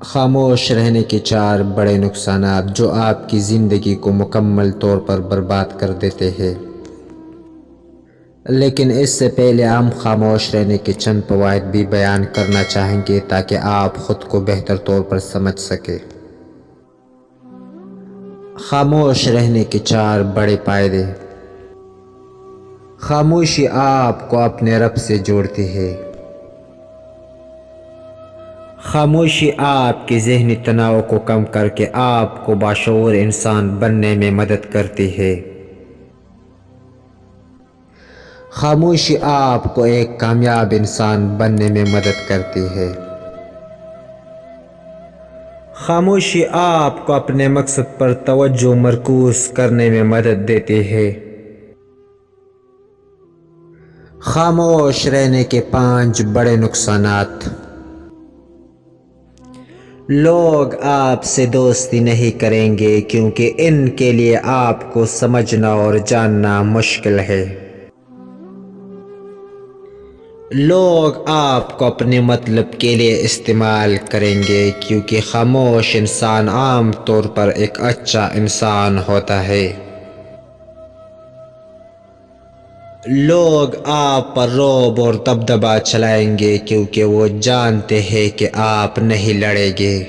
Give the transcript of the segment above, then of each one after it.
خاموش رہنے کے 4 بڑے نقصانات جو آپ کی زندگی کو مکمل طور پر برباد کر دیتے ہیں۔ لیکن اس سے پہلے ہم خاموش رہنے کے چند فوائد بھی بیان کرنا چاہیں گے تاکہ آپ خود کو بہتر طور پر سمجھ سکیں۔ خاموش رہنے کے 4 بڑے فائدے۔ خاموشی آپ کو اپنے رب سے جوڑتی ہے۔ خاموشی آپ کے ذہنی تناؤ کو کم کر کے آپ کو باشعور انسان بننے میں مدد کرتی ہے۔ خاموشی آپ کو ایک کامیاب انسان بننے میں مدد کرتی ہے۔ خاموشی آپ کو اپنے مقصد پر توجہ مرکوز کرنے میں مدد دیتی ہے۔ خاموش رہنے کے 5 بڑے نقصانات۔ لوگ آپ سے دوستی نہیں کریں گے کیونکہ ان کے لیے آپ کو سمجھنا اور جاننا مشکل ہے۔ لوگ آپ کو اپنے مطلب کے لیے استعمال کریں گے کیونکہ خاموش انسان عام طور پر ایک اچھا انسان ہوتا ہے۔ لوگ آپ پر رعب اور دبدبہ چلائیں گے کیونکہ وہ جانتے ہیں کہ آپ نہیں لڑیں گے۔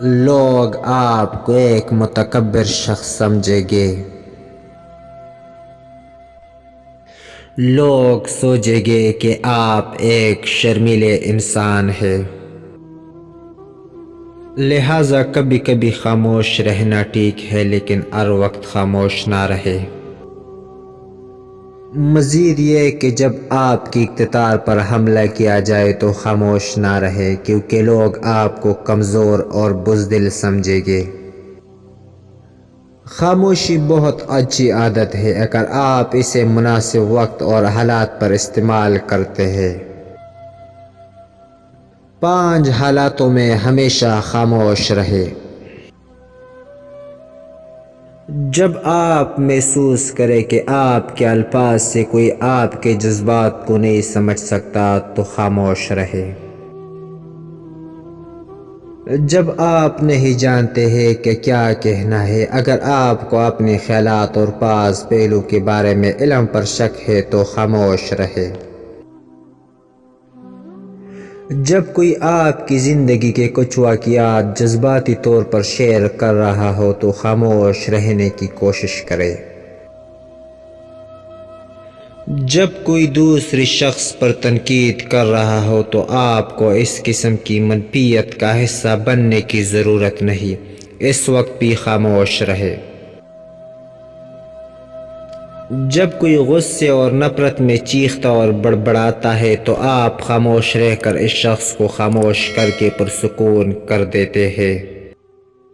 لوگ آپ کو ایک متکبر شخص سمجھیں گے۔ لوگ سوچیں گے کہ آپ ایک شرمیلے انسان ہیں۔ لہٰذا کبھی کبھی خاموش رہنا ٹھیک ہے لیکن ہر وقت خاموش نہ رہے۔ مزید یہ کہ جب آپ کی اقتدار پر حملہ کیا جائے تو خاموش نہ رہے کیونکہ لوگ آپ کو کمزور اور بزدل سمجھیں گے۔ خاموشی بہت اچھی عادت ہے اگر آپ اسے مناسب وقت اور حالات پر استعمال کرتے ہیں۔ 5 حالاتوں میں ہمیشہ خاموش رہیں۔ جب آپ محسوس کریں کہ آپ کے الفاظ سے کوئی آپ کے جذبات کو نہیں سمجھ سکتا تو خاموش رہیں۔ جب آپ نہیں جانتے ہیں کہ کیا کہنا ہے، اگر آپ کو اپنے خیالات اور بعض پہلو کے بارے میں علم پر شک ہے تو خاموش رہیں۔ جب کوئی آپ کی زندگی کے کچھ واقعات جذباتی طور پر شیئر کر رہا ہو تو خاموش رہنے کی کوشش کریں۔ جب کوئی دوسرے شخص پر تنقید کر رہا ہو تو آپ کو اس قسم کی منفیت کا حصہ بننے کی ضرورت نہیں، اس وقت بھی خاموش رہیں۔ جب کوئی غصے اور نفرت میں چیختا اور بڑبڑاتا ہے تو آپ خاموش رہ کر اس شخص کو خاموش کر کے پرسکون کر دیتے ہیں۔